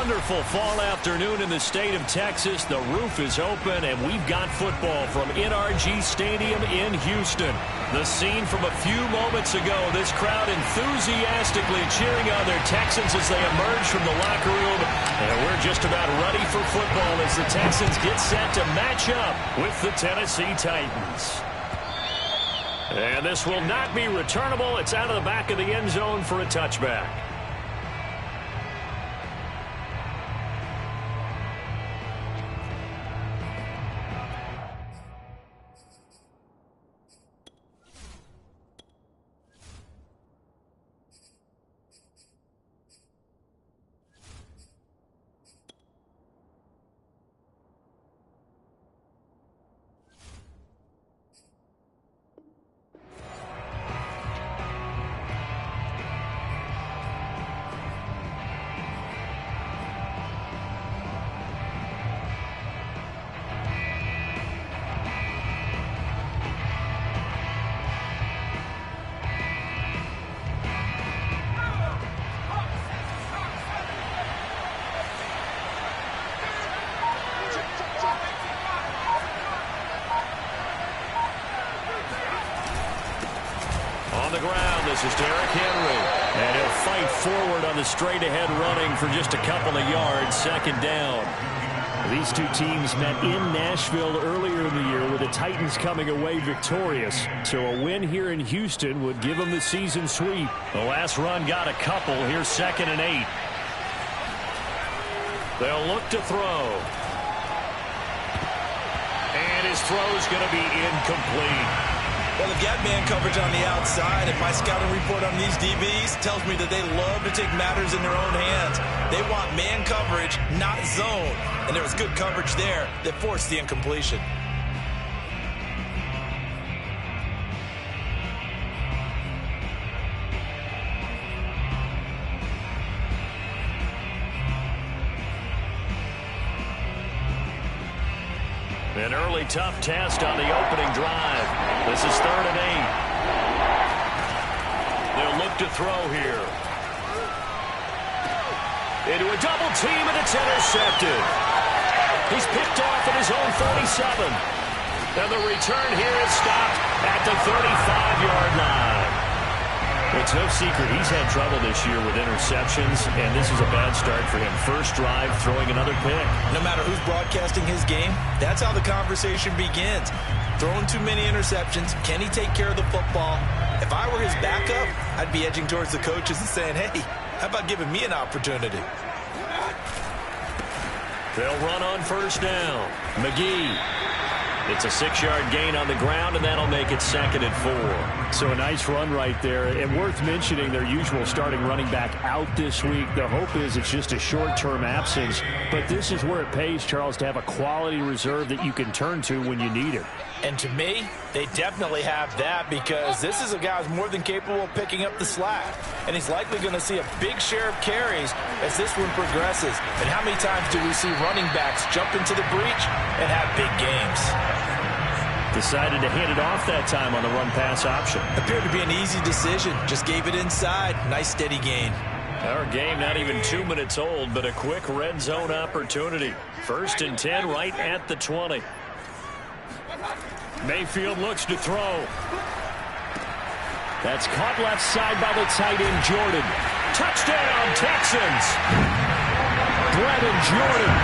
wonderful fall afternoon in the state of Texas. The roof is open, and we've got football from NRG Stadium in Houston. The scene from a few moments ago, this crowd enthusiastically cheering on their Texans as they emerge from the locker room. And we're just about ready for football as the Texans get set to match up with the Tennessee Titans. And this will not be returnable. It's out of the back of the end zone for a touchback. This is Derrick Henry, and he'll fight forward on the straight-ahead running for just a couple of yards, second down. These two teams met in Nashville earlier in the year with the Titans coming away victorious. So a win here in Houston would give them the season sweep. The last run got a couple. Here's 2nd and 8. They'll look to throw. And his throw's going to be incomplete. Well, they've got man coverage on the outside, and my scouting report on these DBs tells me that they love to take matters in their own hands. They want man coverage, not zone. And there was good coverage there that forced the incompletion. An early tough test on the opening drive. This is 3rd and 8. They'll look to throw here. Into a double team, and it's intercepted. He's picked off at his own 37. And the return here is stopped at the 35-yard line. It's no secret he's had trouble this year with interceptions, and this is a bad start for him. First drive, throwing another pick. No matter who's broadcasting his game, that's how the conversation begins. Throwing too many interceptions, can he take care of the football? If I were his backup, I'd be edging towards the coaches and saying, hey, how about giving me an opportunity? They'll run on first down. McGee. It's a 6-yard gain on the ground, and that'll make it 2nd and 4. So a nice run right there, and worth mentioning their usual starting running back out this week. The hope is it's just a short-term absence, but this is where it pays, Charles, to have a quality reserve that you can turn to when you need it. And to me, they definitely have that, because this is a guy who's more than capable of picking up the slack. And he's likely going to see a big share of carries as this one progresses. And how many times do we see running backs jump into the breach and have big games? Decided to hand it off that time on the run-pass option. Appeared to be an easy decision. Just gave it inside. Nice steady gain. Our game not even 2 minutes old, but a quick red zone opportunity. 1st and 10 right at the 20. Mayfield looks to throw. That's caught left side by the tight end, Jordan. Touchdown, Texans! Brevin Jordan,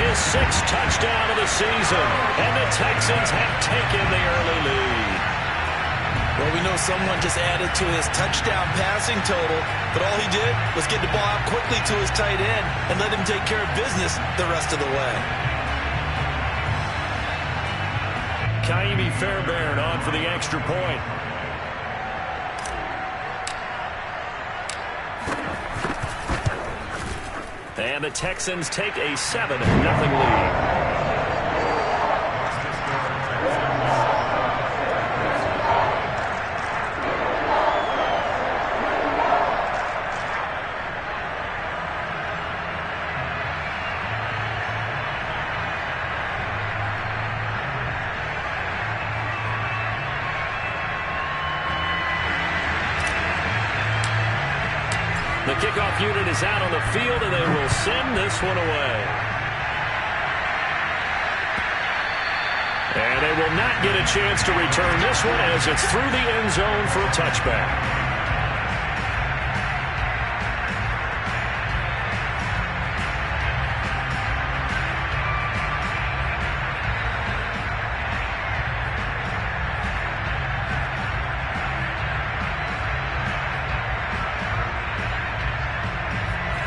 his 6th touchdown of the season, and the Texans have taken the early lead. Well, we know someone just added to his touchdown passing total, but all he did was get the ball out quickly to his tight end and let him take care of business the rest of the way. Kaimi Fairbairn on for the extra point. And the Texans take a 7-0 lead. The kickoff unit is out on the field, and they will send this one away. And they will not get a chance to return this one as it's through the end zone for a touchback.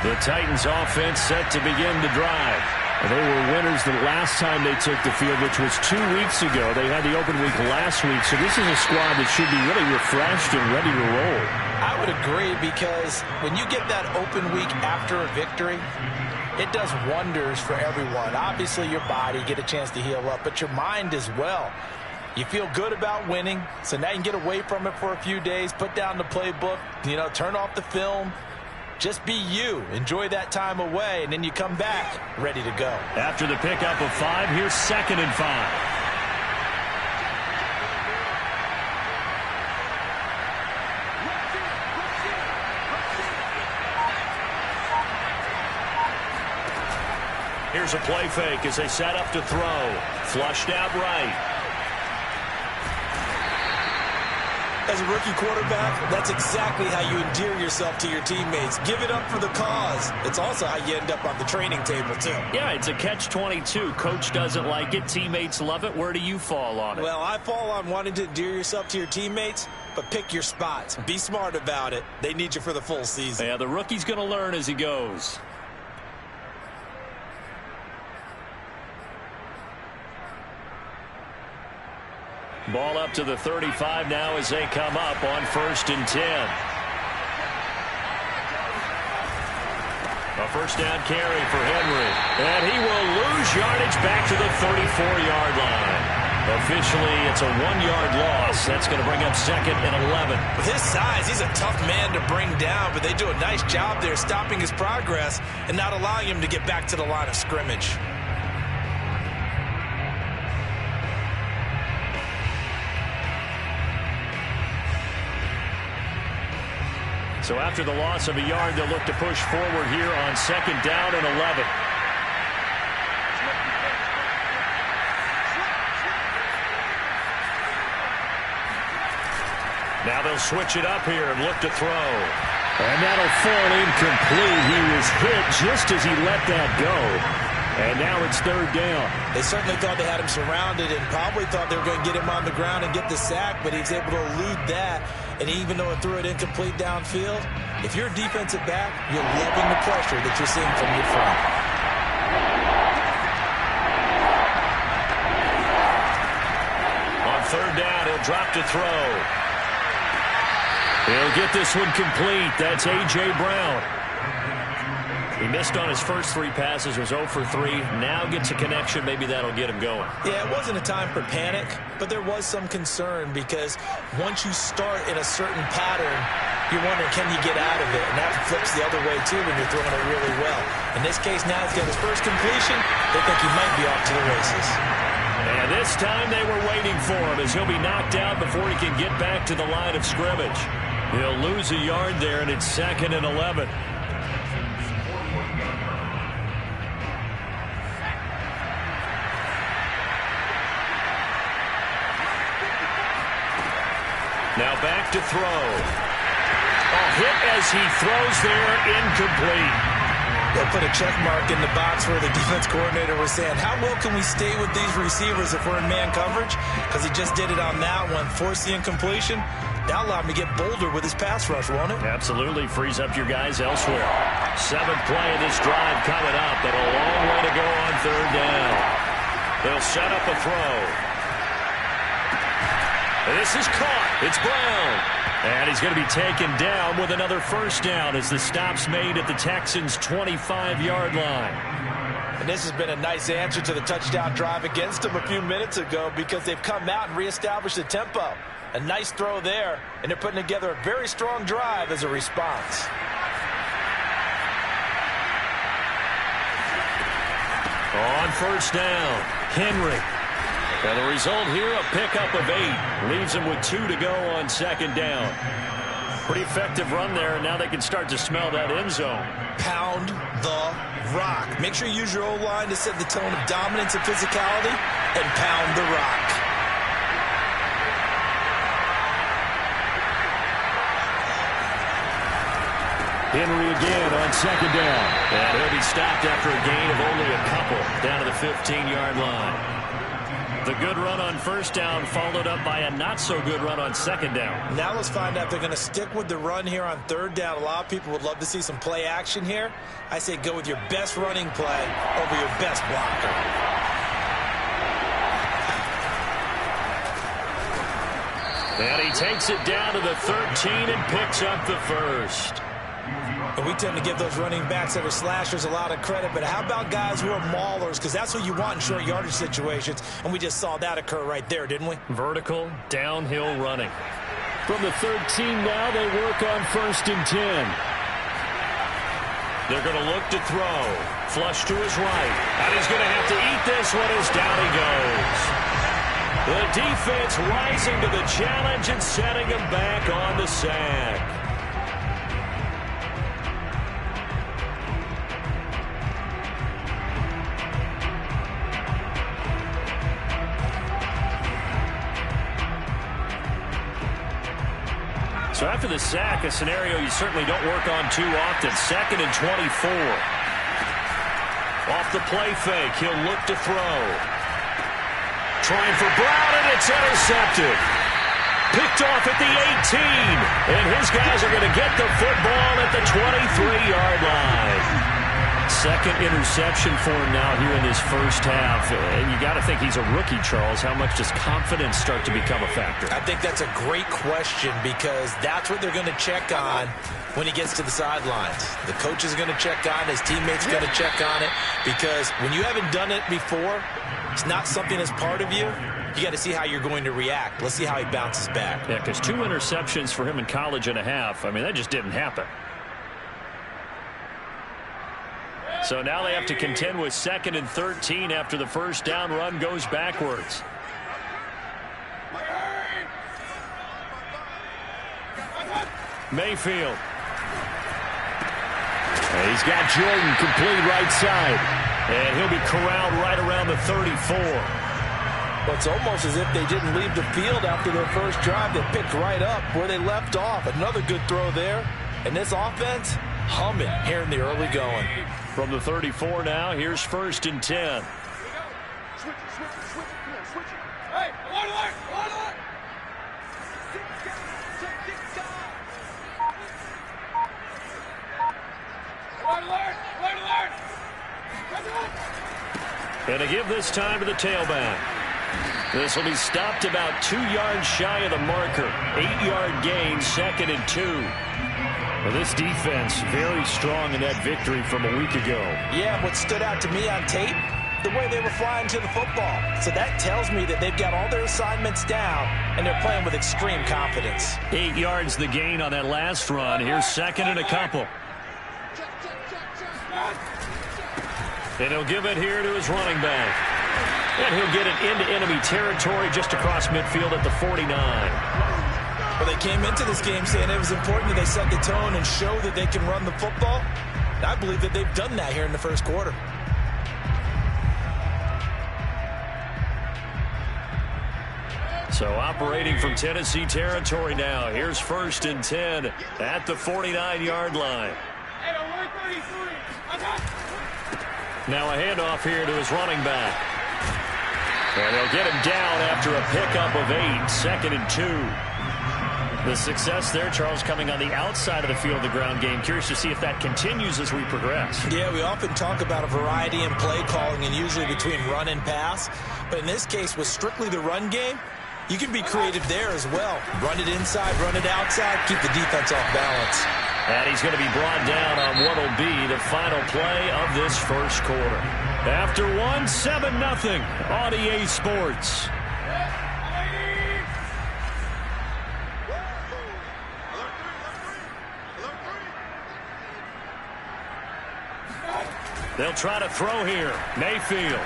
The Titans offense set to begin the drive. They were winners the last time they took the field, which was 2 weeks ago. They had the open week last week, so this is a squad that should be really refreshed and ready to roll. I would agree, because when you get that open week after a victory, it does wonders for everyone. Obviously, your body get a chance to heal up, but your mind as well. You feel good about winning, so now you can get away from it for a few days, put down the playbook, turn off the film. Just be you. Enjoy that time away, and then you come back ready to go. After the pickup of 5, here's 2nd and 5. Here's a play fake as they set up to throw. Flushed out right. As a rookie quarterback, that's exactly how you endear yourself to your teammates. Give it up for the cause. It's also how you end up on the training table, too. Yeah, it's a catch-22. Coach doesn't like it. Teammates love it. Where do you fall on it? Well, I fall on wanting to endear yourself to your teammates, but pick your spots. Be smart about it. They need you for the full season. Yeah, the rookie's going to learn as he goes. Ball up to the 35 now as they come up on 1st and 10. A first down carry for Henry. And he will lose yardage back to the 34-yard line. Officially, it's a 1-yard loss. That's going to bring up 2nd and 11. With his size, he's a tough man to bring down, but they do a nice job there stopping his progress and not allowing him to get back to the line of scrimmage. So after the loss of a yard, they'll look to push forward here on 2nd down and 11. Now they'll switch it up here and look to throw. And that'll fall incomplete. He was hit just as he let that go. And now it's 3rd down. They certainly thought they had him surrounded and probably thought they were going to get him on the ground and get the sack, but he's able to elude that. And even though it threw it incomplete downfield, if you're a defensive back, you're loving the pressure that you're seeing from your front. On 3rd down, he'll drop to throw. He'll get this one complete. That's A.J. Brown. He missed on his first 3 passes, was 0 for 3. Now gets a connection. Maybe that'll get him going. Yeah, it wasn't a time for panic, but there was some concern because once you start in a certain pattern, you're wondering, can you get out of it? And that flips the other way, too, when you're throwing it really well. In this case, now he's got his first completion. They think he might be off to the races. And this time they were waiting for him as he'll be knocked out before he can get back to the line of scrimmage. He'll lose a yard there, and it's 2nd and 11. Now back to throw. A hit as he throws there, incomplete. They'll put a check mark in the box where the defense coordinator was saying, how well can we stay with these receivers if we're in man coverage? Because he just did it on that one, forced the incompletion. That'll allow him to get bolder with his pass rush, won't it? Absolutely. Frees up your guys elsewhere. 7th play of this drive coming up, but a long way to go on 3rd down. They'll set up a throw. And this is caught. It's Brown. And he's going to be taken down with another first down as the stop's made at the Texans' 25-yard line. And this has been a nice answer to the touchdown drive against them a few minutes ago because they've come out and reestablished the tempo. A nice throw there, and they're putting together a very strong drive as a response. On 1st down, Henry. And the result here, a pickup of 8. Leaves him with 2 to go on 2nd down. Pretty effective run there, and now they can start to smell that end zone. Pound the rock. Make sure you use your O-line to set the tone of dominance and physicality, and pound the rock. Henry again on second down. And he'll be stopped after a gain of only a couple down to the 15-yard line. The good run on first down followed up by a not-so-good run on second down. Now let's find out if they're going to stick with the run here on third down. A lot of people would love to see some play action here. I say go with your best running play over your best blocker. And he takes it down to the 13 and picks up the first. And we tend to give those running backs that are slashers a lot of credit, but how about guys who are maulers? Because that's what you want in short yardage situations, and we just saw that occur right there, didn't we? Vertical, downhill running. From the 13 now, they work on 1st and 10. They're going to look to throw. Flush to his right. And he's going to have to eat this one as down he goes. The defense rising to the challenge and setting him back on the sack. So after the sack, a scenario you certainly don't work on too often. 2nd and 24. Off the play fake, he'll look to throw. Trying for Brown, and it's intercepted. Picked off at the 18. And his guys are going to get the football at the 23-yard line. Second interception for him now here in this first half. And you got to think he's a rookie, Charles. How much does confidence start to become a factor? I think that's a great question because that's what they're going to check on when he gets to the sidelines. The coach is going to check on it. His teammates are going to check on it because when you haven't done it before, it's not something that's part of you. You got to see how you're going to react. Let's see how he bounces back. Yeah, because 2 interceptions for him in college and a half. I mean, that just didn't happen. So now they have to contend with 2nd and 13 after the first down run goes backwards. Mayfield. And he's got Jordan complete right side. And he'll be corralled right around the 34. Well, it's almost as if they didn't leave the field after their first drive. They picked right up where they left off. Another good throw there. And this offense humming here in the early going. From the 34 now, here's 1st and 10. Hey, one alert! And to give this time to the tailback. This will be stopped about 2 yards shy of the marker. 8-yard gain, 2nd and 2. Well, this defense very strong in that victory from a week ago. Yeah, what stood out to me on tape, the way they were flying to the football. So that tells me that they've got all their assignments down, and they're playing with extreme confidence. 8 yards the gain on that last run. Here's 2nd and a couple. And he'll give it here to his running back. And he'll get it into enemy territory just across midfield at the 49. Well, they came into this game saying it was important that they set the tone and show that they can run the football. And I believe that they've done that here in the first quarter. So operating from Tennessee territory now. Here's 1st and 10 at the 49-yard line. Now a handoff here to his running back. And they'll get him down after a pickup of 8. 2nd and 2. The success there, Charles, coming on the outside of the field, the ground game. Curious to see if that continues as we progress. Yeah, we often talk about a variety in play calling and usually between run and pass. But in this case, with strictly the run game, you can be creative there as well. Run it inside, run it outside, keep the defense off balance. And he's going to be brought down on what will be the final play of this first quarter. After 7-0 on EA Sports. They'll try to throw here. Mayfield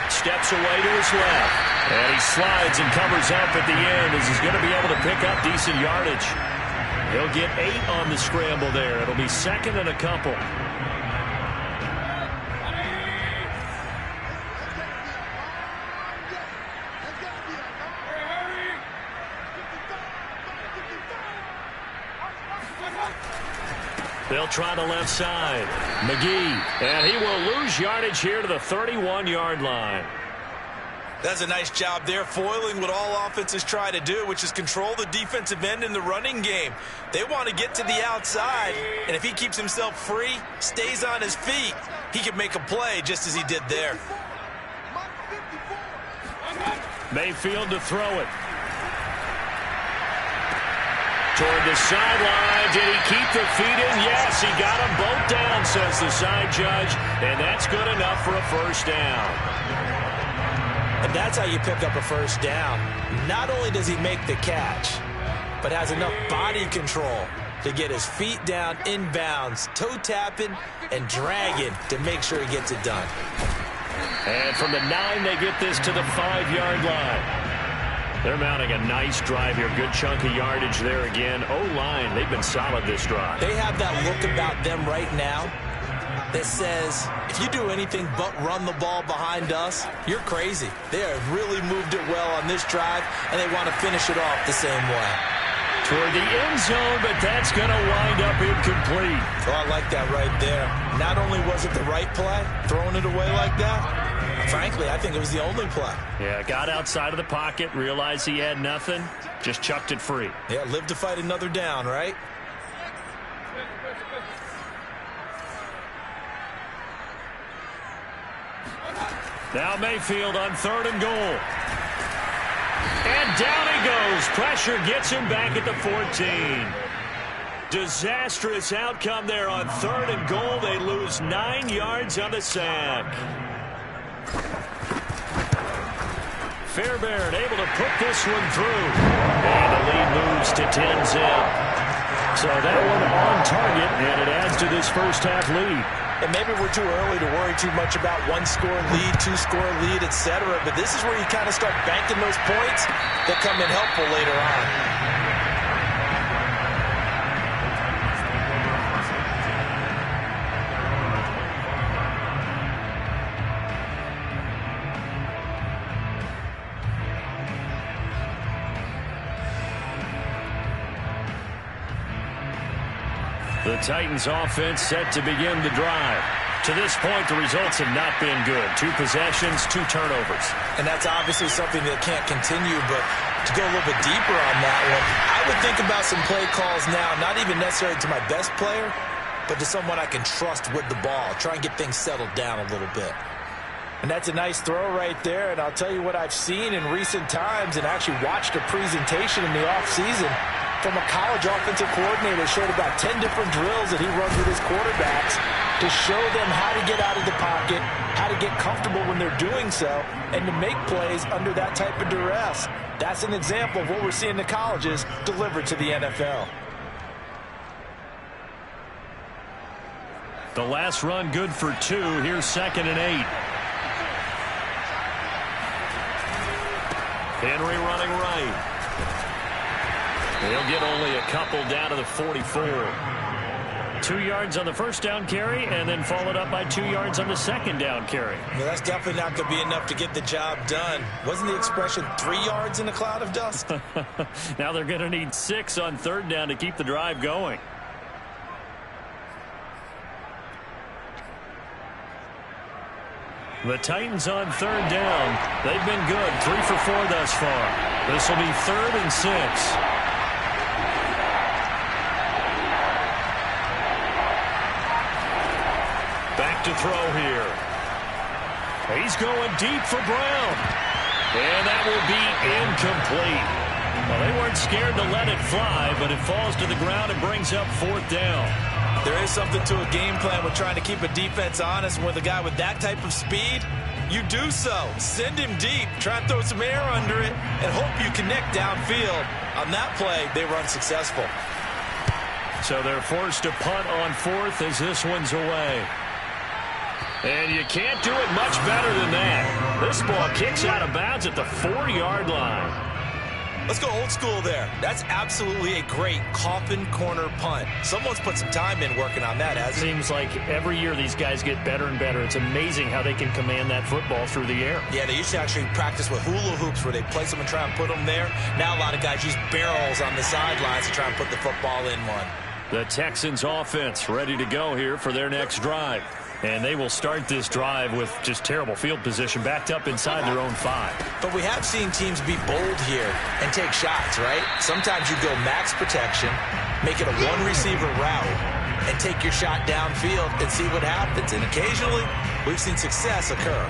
steps away to his left. And he slides and covers up at the end as he's going to be able to pick up decent yardage. He'll get 8 on the scramble there. It'll be second and a couple. They'll try the left side. McGee, and he will lose yardage here to the 31-yard line. That's a nice job there, foiling what all offenses try to do, which is control the defensive end in the running game. They want to get to the outside, and if he keeps himself free, stays on his feet, he can make a play just as he did there. Mayfield to throw it. Toward the sideline. Did he keep the feet in? Yes, he got them both down, says the side judge, and that's good enough for a first down. And that's how you pick up a first down. Not only does he make the catch, but has enough body control to get his feet down inbounds, toe tapping and dragging to make sure he gets it done. And from the 9, they get this to the 5-yard line. They're mounting a nice drive here. Good chunk of yardage there again. O-line, they've been solid this drive. They have that look about them right now that says, if you do anything but run the ball behind us, you're crazy. They have really moved it well on this drive, and they want to finish it off the same way. Toward the end zone, but that's going to wind up incomplete. Oh, I like that right there. Not only was it the right play, throwing it away like that, frankly, I think it was the only play. Yeah, got outside of the pocket, realized he had nothing, just chucked it free. Yeah, live to fight another down, right? Now Mayfield on 3rd and goal. And down he goes. Pressure gets him back at the 14. Disastrous outcome there on 3rd and goal. They lose 9 yards on the sack. Fairbairn able to put this one through. And the lead moves to 10-zip. So that one on target, and it adds to this first half lead. And maybe we're too early to worry too much about 1-score lead, 2-score lead, etc. But this is where you kind of start banking those points that come in helpful later on. The Titans offense set to begin the drive. To this point, the results have not been good. 2 possessions, 2 turnovers. And that's obviously something that can't continue, but to go a little bit deeper on that one, I would think about some play calls now, not even necessarily to my best player, but to someone I can trust with the ball. Try and get things settled down a little bit. And that's a nice throw right there, and I'll tell you what I've seen in recent times and actually watched a presentation in the offseason from a college offensive coordinator. Showed about 10 different drills that he runs with his quarterbacks to show them how to get out of the pocket, how to get comfortable when they're doing so, and to make plays under that type of duress. That's an example of what we're seeing the colleges deliver to the NFL. The last run good for 2. Here's 2nd and 8. Henry running right. He'll get only a couple down to the 44. 2 yards on the first down carry, and then followed up by 2 yards on the second down carry. Well, that's definitely not going to be enough to get the job done. Wasn't the expression 3 yards in a cloud of dust? Now they're going to need 6 on 3rd down to keep the drive going. The Titans on 3rd down. They've been good. 3 for 4 thus far. This will be 3rd and 6. Back to throw here. He's going deep for Brown. And that will be incomplete. Well, they weren't scared to let it fly, but it falls to the ground and brings up 4th down. There is something to a game plan with trying to keep a defense honest. With a guy with that type of speed, you do so. Send him deep, try and throw some air under it, and hope you connect downfield. On that play, they were unsuccessful. So they're forced to punt on 4th as this one's away. And you can't do it much better than that. This ball kicks out of bounds at the 40-yard line. Let's go old school there. That's absolutely a great coffin corner punt. Someone's put some time in working on that, hasn't it? Seems like every year these guys get better and better. It's amazing how they can command that football through the air. Yeah, they used to actually practice with hula hoops where they place them and try and put them there. Now a lot of guys use barrels on the sidelines to try and put the football in one. The Texans offense ready to go here for their next drive. And they will start this drive with just terrible field position, backed up inside their own 5. But we have seen teams be bold here and take shots, right? Sometimes you go max protection, make it a one-receiver route, and take your shot downfield and see what happens. And occasionally, we've seen success occur.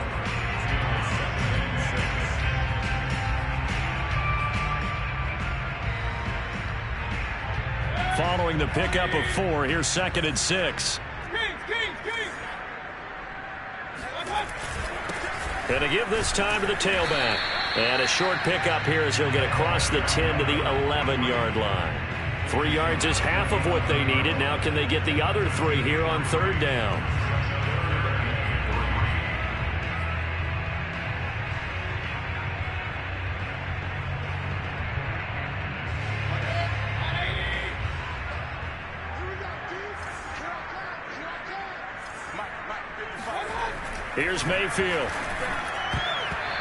Following the pickup of 4, here's 2nd and 6. Going to give this time to the tailback. And a short pickup here as he'll get across the 10 to the 11-yard line. 3 yards is half of what they needed. Now can they get the other 3 here on 3rd down? Here's Mayfield.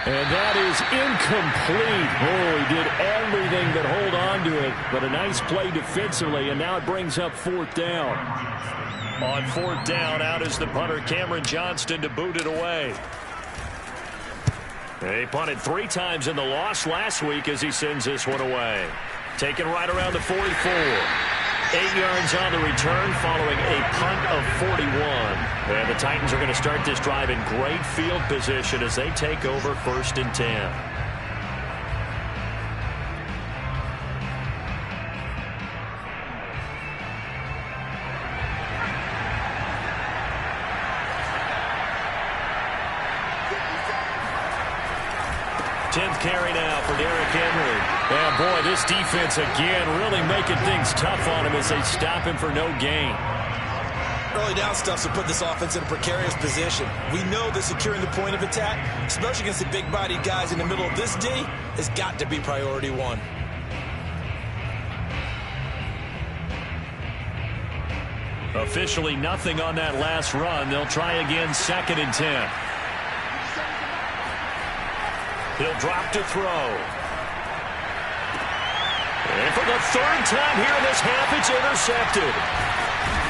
And that is incomplete. Oh, he did everything but hold on to it. But a nice play defensively, and now it brings up 4th down. On 4th down, out is the punter, Cameron Johnston, to boot it away. He punted 3 times in the loss last week as he sends this one away. Taken right around the 44. 8 yards on the return following a punt of 41. And the Titans are going to start this drive in great field position as they take over 1st and 10. Tenth carry now for Derrick Henry. And boy, this defense again really making things tough on him as they stop him for no gain. Early down stuff will put this offense in a precarious position. We know that securing the point of attack, especially against the big-bodied guys in the middle of this D, has got to be priority 1. Officially nothing on that last run. They'll try again 2nd and 10. He'll drop to throw. And for the 3rd time here in this half, it's intercepted.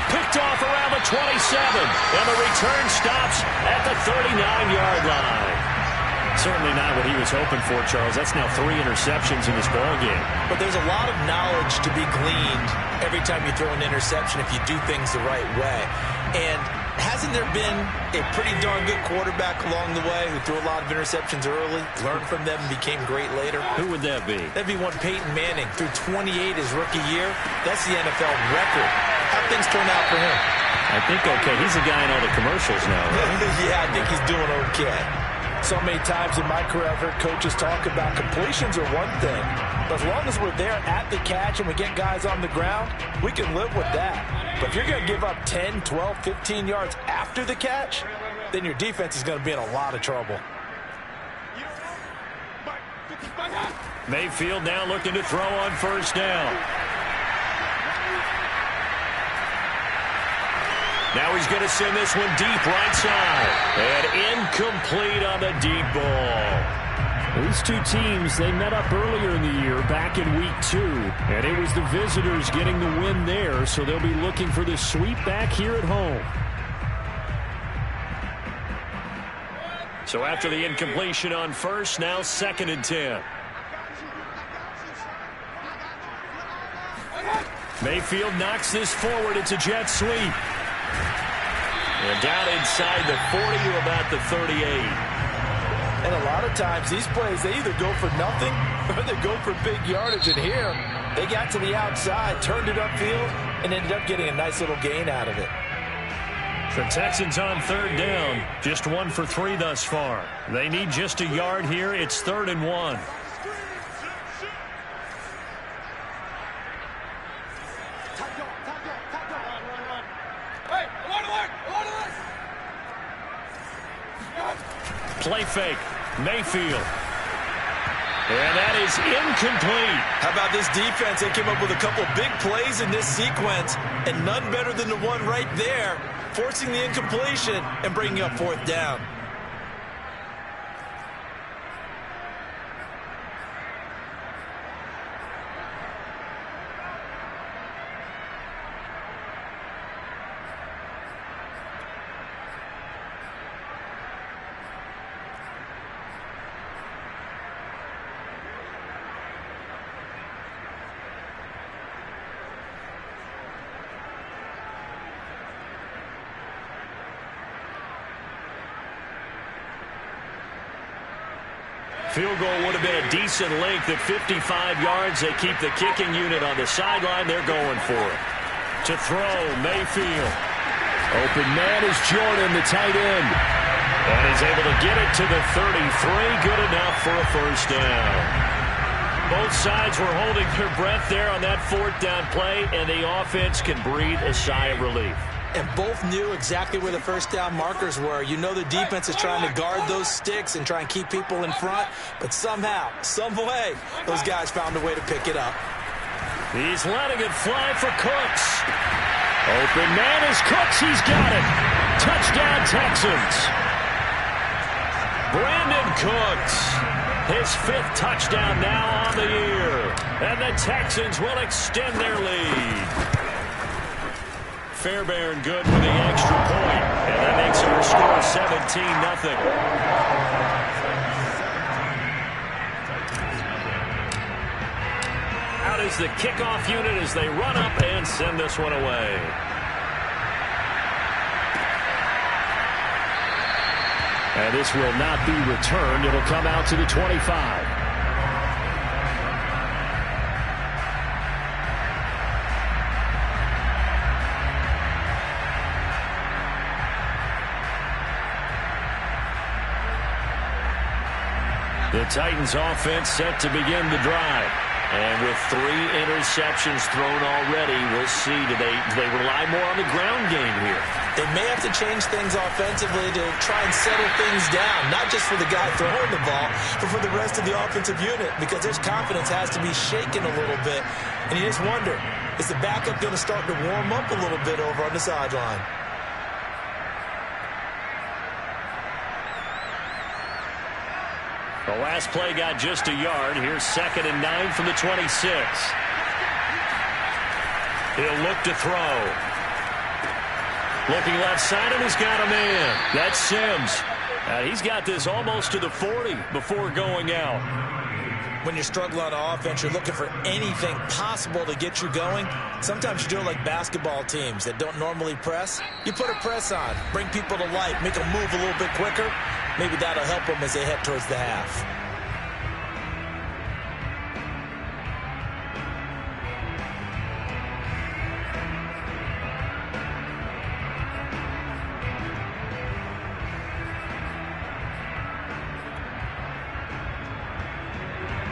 Picked off around the 27. And the return stops at the 39-yard line. Certainly not what he was hoping for, Charles. That's now 3 interceptions in this ballgame. But there's a lot of knowledge to be gleaned every time you throw an interception if you do things the right way. And hasn't there been a pretty darn good quarterback along the way who threw a lot of interceptions early, learned from them, and became great later? Who would that be? That'd be one Peyton Manning. Threw 28 his rookie year. That's the NFL record. How things turn out for him? I think okay. He's a guy in all the commercials now, right? Yeah, I think he's doing okay. So many times in my career I've heard coaches talk about completions are one thing. But as long as we're there at the catch and we get guys on the ground, we can live with that. But if you're going to give up 10, 12, 15 yards after the catch, then your defense is going to be in a lot of trouble. Mayfield now looking to throw on 1st down. Now he's going to send this one deep right side. And incomplete on the deep ball. These two teams, they met up earlier in the year, back in week 2. And it was the visitors getting the win there, so they'll be looking for the sweep back here at home. So after the incompletion on 1st, now 2nd and 10. Mayfield knocks this forward. It's a jet sweep. And down inside the 40 to about the 38. And a lot of times these plays, they either go for nothing or they go for big yardage. And here, they got to the outside, turned it upfield, and ended up getting a nice little gain out of it. The Texans on 3rd down, just 1 for 3 thus far. They need just a yard here. It's 3rd and 1. Play fake. Mayfield. And that is incomplete. How about this defense? They came up with a couple big plays in this sequence, and none better than the one right there, forcing the incompletion and bringing up 4th down. Field goal would have been a decent length at 55 yards. They keep the kicking unit on the sideline. They're going for it. To throw, Mayfield. Open man is Jordan, the tight end. And he's able to get it to the 33. Good enough for a first down. Both sides were holding their breath there on that 4th down play, and the offense can breathe a sigh of relief. And both knew exactly where the first down markers were. You know the defense is trying to guard those sticks and try and keep people in front, but somehow, some way, those guys found a way to pick it up. He's letting it fly for Cooks. Open man is Cooks. He's got it. Touchdown, Texans. Brandon Cooks. His 5th touchdown now on the year. And the Texans will extend their lead. Fairbairn good with the extra point, and that makes our score 17-0. Out is the kickoff unit as they run up and send this one away. And this will not be returned. It'll come out to the 25. The Titans offense set to begin the drive. And with 3 interceptions thrown already, we'll see. Do they rely more on the ground game here? They may have to change things offensively to try and settle things down, not just for the guy throwing the ball, but for the rest of the offensive unit, because their confidence has to be shaken a little bit. And you just wonder, is the backup going to start to warm up a little bit over on the sideline? The last play got just a yard. Here's 2nd and 9 from the 26. He'll look to throw. Looking left side, and he's got a man. That's Sims. He's got this almost to the 40 before going out. When you're struggling on offense, you're looking for anything possible to get you going. Sometimes you do it like basketball teams that don't normally press. You put a press on, bring people to life, make them move a little bit quicker. Maybe that'll help them as they head towards the half.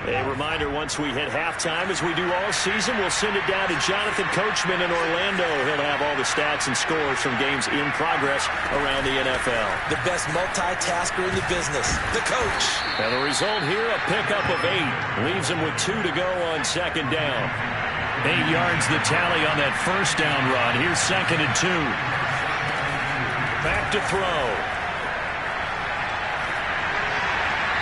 A reminder, once we hit halftime, as we do all season, we'll send it down to Jonathan Coachman in Orlando. He'll have all the stats and scores from games in progress around the NFL. The best multitasker in the business, the coach. And the result here, a pickup of 8. Leaves him with 2 to go on 2nd down. 8 yards the tally on that first down run. Here's 2nd and 2. Back to throw.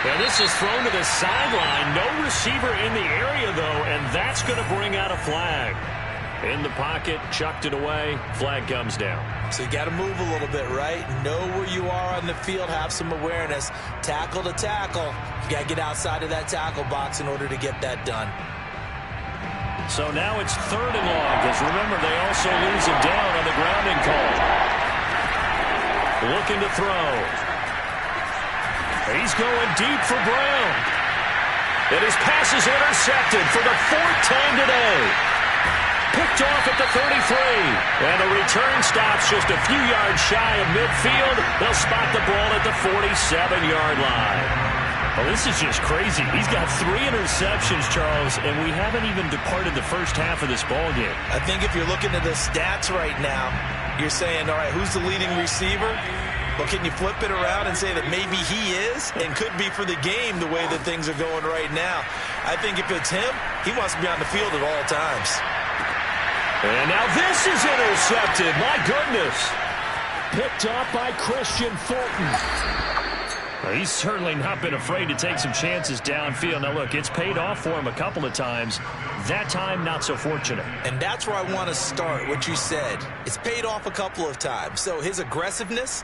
And this is thrown to the sideline. No receiver in the area, though, and that's going to bring out a flag. In the pocket, chucked it away. Flag comes down. So you got to move a little bit, right? Know where you are on the field. Have some awareness. Tackle to tackle. You got to get outside of that tackle box in order to get that done. So now it's 3rd and long, because remember, they also lose it down on the grounding call. Looking to throw. He's going deep for Brown. And his pass is intercepted for the 4th time today. Picked off at the 33. And the return stops just a few yards shy of midfield. They'll spot the ball at the 47-yard line. Well, this is just crazy. He's got 3 interceptions, Charles, and we haven't even departed the first half of this ball game. I think if you're looking at the stats right now, you're saying, all right, who's the leading receiver? Well, can you flip it around and say that maybe he is and could be for the game the way that things are going right now? I think if it's him, he wants to be on the field at all times. And now this is intercepted. My goodness. Picked off by Christian Fulton. Well, he's certainly not been afraid to take some chances downfield. Now, look, it's paid off for him a couple of times. That time, not so fortunate. And that's where I want to start, what you said. It's paid off a couple of times. So his aggressiveness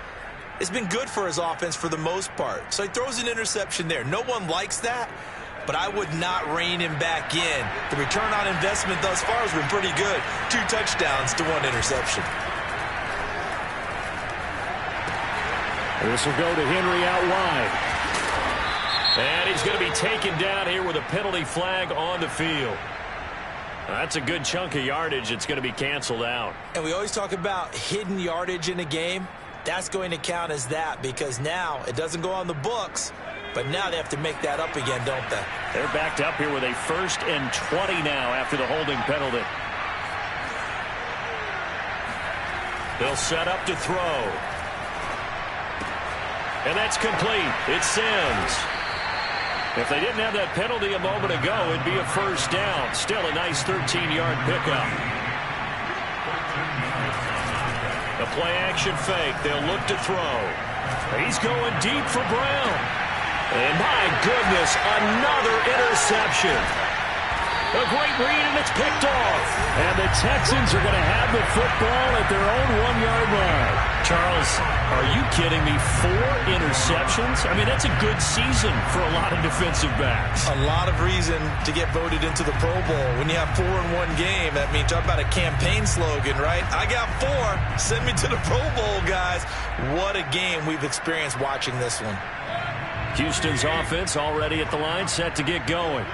has been good for his offense for the most part. So he throws an interception there. No one likes that, but I would not rein him back in. The return on investment thus far has been pretty good. 2 touchdowns to 1 interception. This will go to Henry out wide. And he's going to be taken down here with a penalty flag on the field. That's a good chunk of yardage. It's going to be canceled out. And we always talk about hidden yardage in a game. That's going to count as that because now it doesn't go on the books, but now they have to make that up again, don't they? They're backed up here with a 1st and 20 now after the holding penalty. They'll set up to throw. And that's complete. It's Sims. If they didn't have that penalty a moment ago, it'd be a 1st down. Still a nice 13-yard pickup. The play-action fake. They'll look to throw. He's going deep for Brown. And my goodness, another interception. A great read, and it's picked off. And the Texans are going to have the football at their own 1-yard line. Charles, are you kidding me? 4 interceptions? I mean, that's a good season for a lot of defensive backs. A lot of reason to get voted into the Pro Bowl. When you have 4 in one game, that means talk about a campaign slogan, right? I got 4. Send me to the Pro Bowl, guys. What a game we've experienced watching this one. Houston's offense already at the line, set to get going.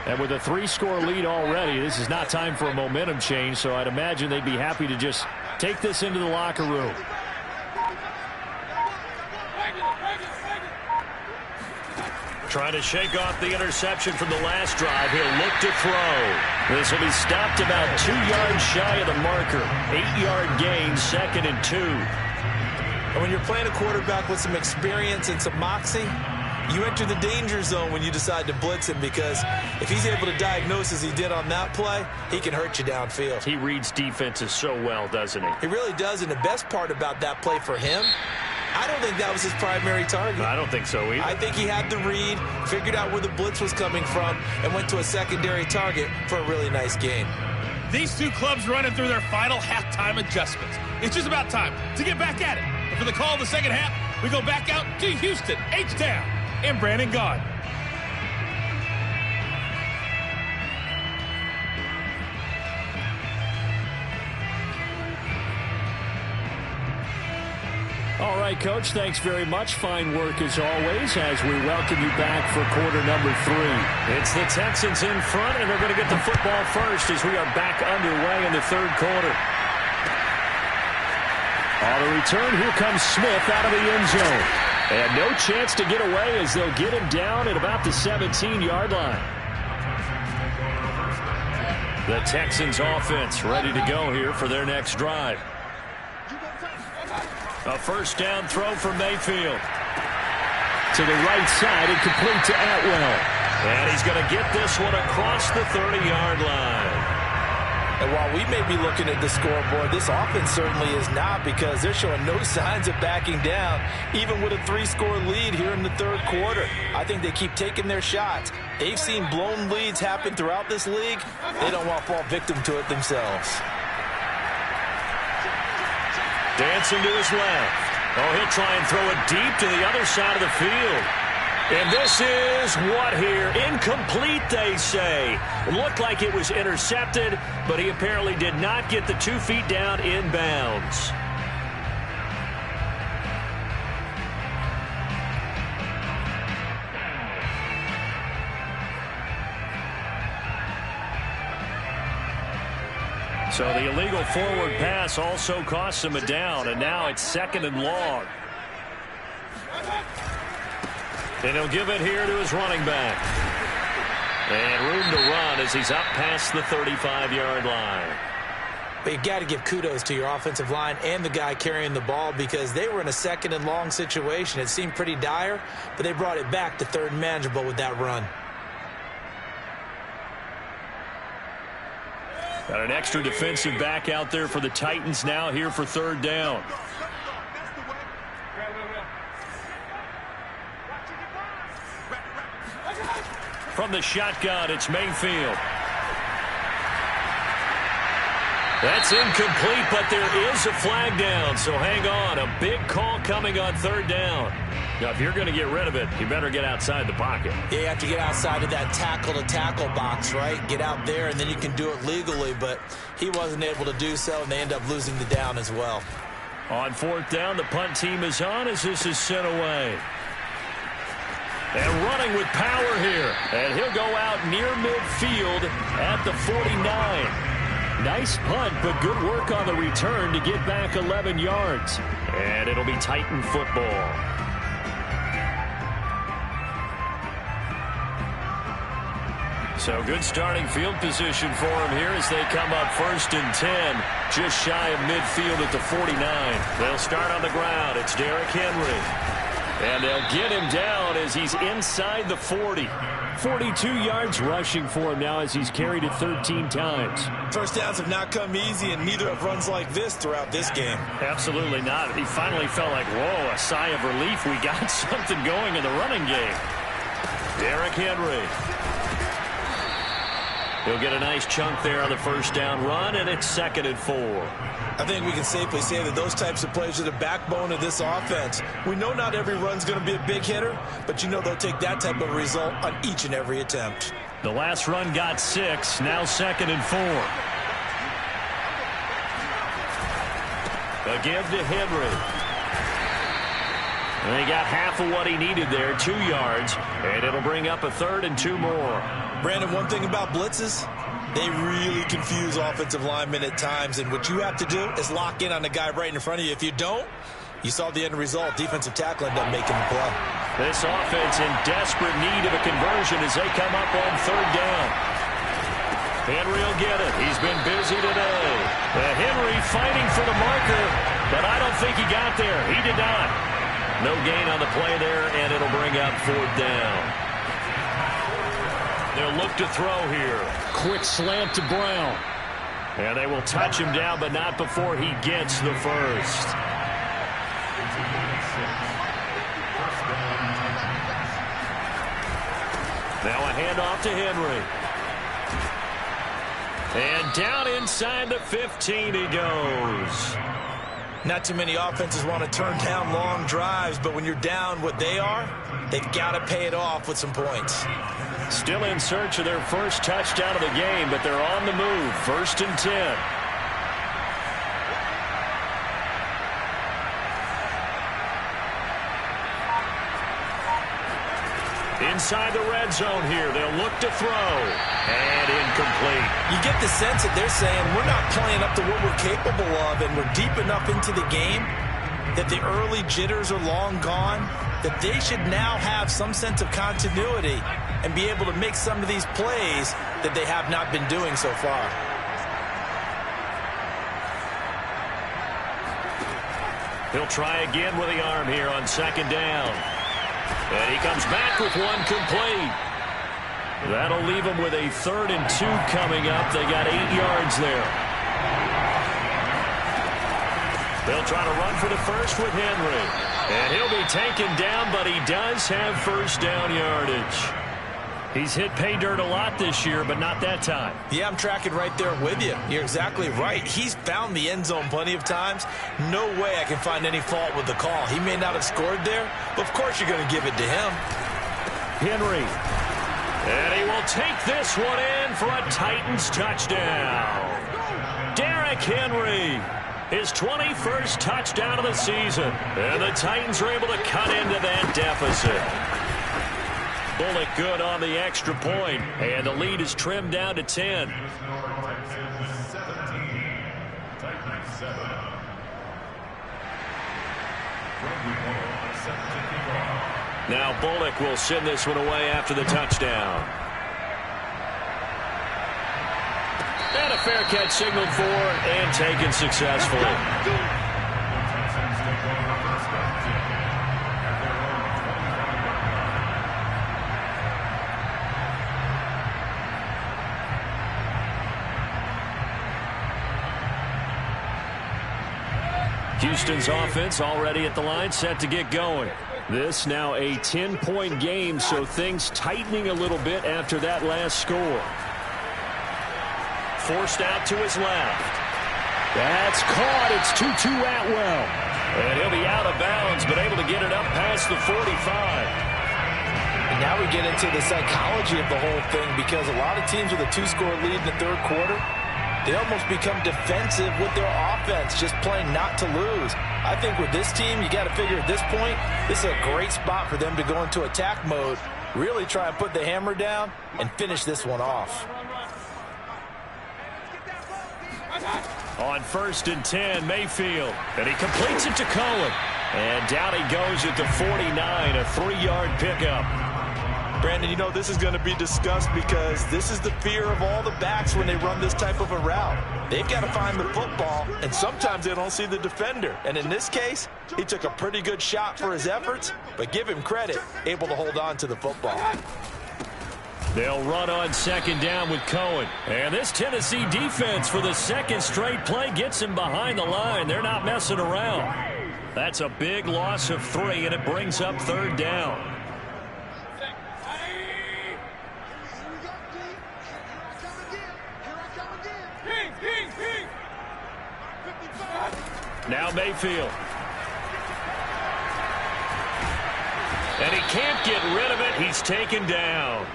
And with a 3-score lead already, this is not time for a momentum change, so I'd imagine they'd be happy to just take this into the locker room. Trying to shake off the interception from the last drive. He'll look to throw. This will be stopped about 2 yards shy of the marker. 8-yard gain, 2nd and 2. And when you're playing a quarterback with some experience and some moxie, you enter the danger zone when you decide to blitz him because if he's able to diagnose as he did on that play, he can hurt you downfield. He reads defenses so well, doesn't he? He really does, and the best part about that play for him, I don't think that was his primary target. I don't think so either. I think he had the read, figured out where the blitz was coming from, and went to a secondary target for a really nice gain. These two clubs running through their final halftime adjustments. It's just about time to get back at it. But for the call of the second half, we go back out to Houston, H-Town, and Brandon Gaud. All right, Coach, thanks very much. Fine work as always as we welcome you back for quarter number 3. It's the Texans in front, and they're going to get the football first as we are back underway in the 3rd quarter. On the return, here comes Smith out of the end zone. And no chance to get away as they'll get him down at about the 17-yard line. The Texans offense ready to go here for their next drive. A 1st down throw from Mayfield. To the right side and complete to Atwell. And he's going to get this one across the 30-yard line. And while we may be looking at the scoreboard, this offense certainly is not because they're showing no signs of backing down, even with a 3-score lead here in the 3rd quarter. I think they keep taking their shots. They've seen blown leads happen throughout this league. They don't want to fall victim to it themselves. Dancing to his left. Oh, he'll try and throw it deep to the other side of the field. And this is what here? Incomplete, they say. It looked like it was intercepted, but he apparently did not get the 2 feet down in bounds. So the illegal forward pass also cost him a down, and now it's 2nd and long. And he'll give it here to his running back. And room to run as he's up past the 35-yard line. But you got to give kudos to your offensive line and the guy carrying the ball, because they were in a second and long situation. It seemed pretty dire, but they brought it back to third and manageable with that run. Got an extra defensive back out there for the Titans now here for third down. From the shotgun, it's Mayfield. That's incomplete, but there is a flag down, so hang on. A big call coming on third down. Now, if you're going to get rid of it, you better get outside the pocket. Yeah, you have to get outside of that tackle-to-tackle box, right? Get out there, and then you can do it legally, but he wasn't able to do so, and they end up losing the down as well. On fourth down, the punt team is on as this is sent away. And running with power here. And he'll go out near midfield at the 49. Nice punt, but good work on the return to get back 11 yards. And it'll be Titan football. So good starting field position for him here as they come up 1st and 10. Just shy of midfield at the 49. They'll start on the ground. It's Derrick Henry. And they'll get him down as he's inside the 40. 42 yards rushing for him now as he's carried it 13 times. First downs have not come easy, and neither have runs like this throughout this game. Absolutely not. He finally felt like, whoa, a sigh of relief. We got something going in the running game. Derrick Henry. He'll get a nice chunk there on the first down run, and it's 2nd and 4. I think we can safely say that those types of plays are the backbone of this offense. We know not every run's going to be a big hitter, but you know they'll take that type of result on each and every attempt. The last run got 6, now 2nd and 4. Again to Henry. And he got half of what he needed there, 2 yards, and it'll bring up a 3rd and 2 more. Brandon, one thing about blitzes, they really confuse offensive linemen at times, and what you have to do is lock in on the guy right in front of you. If you don't, you saw the end result. Defensive tackle ended up making the play. This offense in desperate need of a conversion as they come up on third down. Henry will get it. He's been busy today. Henry fighting for the marker, but I don't think he got there. He did not. No gain on the play there, and it'll bring up 4th down. They'll look to throw here. Quick slant to Brown. And they will touch him down, but not before he gets the first. Now a handoff to Henry. And down inside the 15 he goes. Not too many offenses want to turn down long drives, but when you're down what they are, they've got to pay it off with some points. Still in search of their first touchdown of the game, but they're on the move. 1st and 10. Inside the red zone here. They'll look to throw. And incomplete. You get the sense that they're saying we're not playing up to what we're capable of, and we're deep enough into the game that the early jitters are long gone, that they should now have some sense of continuity and be able to make some of these plays that they have not been doing so far. He'll try again with the arm here on 2nd down. And he comes back with one complete. That'll leave him with a 3rd and 2 coming up. They got 8 yards there. They'll try to run for the first with Henry. And he'll be taken down, but he does have first down yardage. He's hit pay dirt a lot this year, but not that time. Yeah, I'm tracking right there with you. You're exactly right. He's found the end zone plenty of times. No way I can find any fault with the call. He may not have scored there, but of course you're going to give it to him. Henry. And he will take this one in for a Titans touchdown. Derrick Henry. His 21st touchdown of the season. And the Titans are able to cut into that deficit. Bullock good on the extra point, and the lead is trimmed down to 10. Now Bullock will send this one away after the touchdown. And a a fair catch signaled for and taken successfully. Houston's offense already at the line, set to get going. This now a 10-point game, so things tightening a little bit after that last score. Forced out to his left. That's caught. It's T220r Atwell. And he'll be out of bounds, but able to get it up past the 45. And now we get into the psychology of the whole thing, because a lot of teams with a 2-score lead in the third quarter, they almost become defensive with their offense, just playing not to lose. I think with this team, you got to figure at this point, this is a great spot for them to go into attack mode, really try and put the hammer down and finish this one off. On 1st and 10, Mayfield. And he completes it to Cohen. And down he goes at the 49, a 3-yard pickup. Brandon, you know, this is going to be discussed because this is the fear of all the backs when they run this type of a route. They've got to find the football, and sometimes they don't see the defender. And in this case, he took a pretty good shot for his efforts, but give him credit, able to hold on to the football. They'll run on 2nd down with Cohen. And this Tennessee defense for the 2nd straight play gets him behind the line. They're not messing around. That's a big loss of 3, and it brings up 3rd down. Now Mayfield. And he can't get rid of it. He's taken down.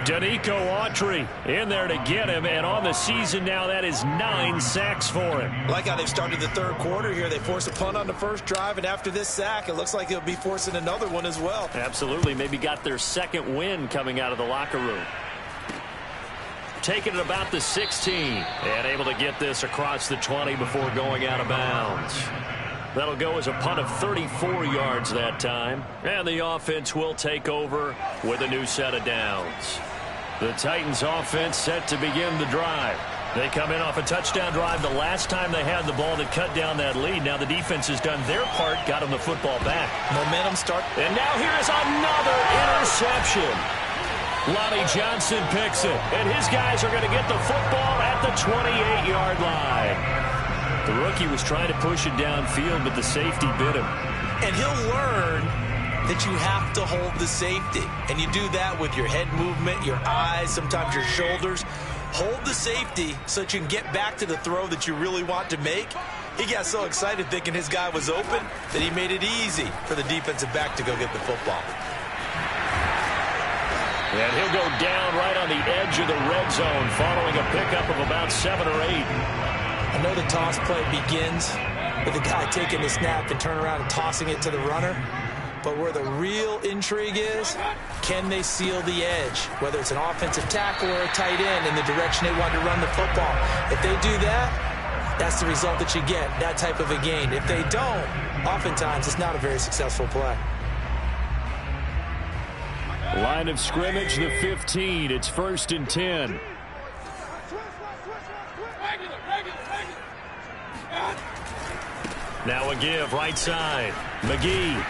Danico Autry in there to get him, and on the season now, that is 9 sacks for him. Like how they've started the third quarter here. They forced a punt on the first drive, and after this sack, it looks like they'll be forcing another one as well. Absolutely. Maybe got their 2nd win coming out of the locker room. Taking it about the 16, and able to get this across the 20 before going out of bounds. That'll go as a punt of 34 yards that time. And the offense will take over with a new set of downs. The Titans offense set to begin the drive. They come in off a touchdown drive the last time they had the ball that cut down that lead. Now the defense has done their part, got them the football back. Momentum start. And now here is another interception. Lonnie Johnson picks it, and his guys are going to get the football at the 28-yard line. The rookie was trying to push it downfield, but the safety bit him. And he'll learn that you have to hold the safety. And you do that with your head movement, your eyes, sometimes your shoulders. Hold the safety so that you can get back to the throw that you really want to make. He got so excited thinking his guy was open that he made it easy for the defensive back to go get the football. And he'll go down right on the edge of the red zone following a pickup of about 7 or 8. I know the toss play begins with the guy taking the snap and turn around and tossing it to the runner. But where the real intrigue is, can they seal the edge? Whether it's an offensive tackle or a tight end in the direction they want to run the football. If they do that, that's the result that you get, that type of a gain. If they don't, oftentimes it's not a very successful play. Line of scrimmage, the 15. It's 1st and 10. Now a give, right side. McGee.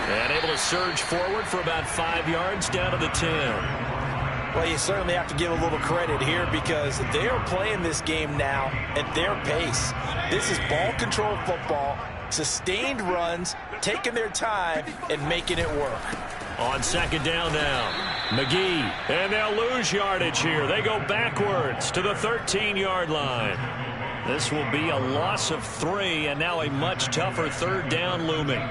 And able to surge forward for about 5 yards down to the 10. Well, you certainly have to give a little credit here because they are playing this game now at their pace. This is ball control football, sustained runs, taking their time and making it work. On 2nd down now, McGee. And they'll lose yardage here. They go backwards to the 13-yard line. This will be a loss of 3, and now a much tougher 3rd down looming.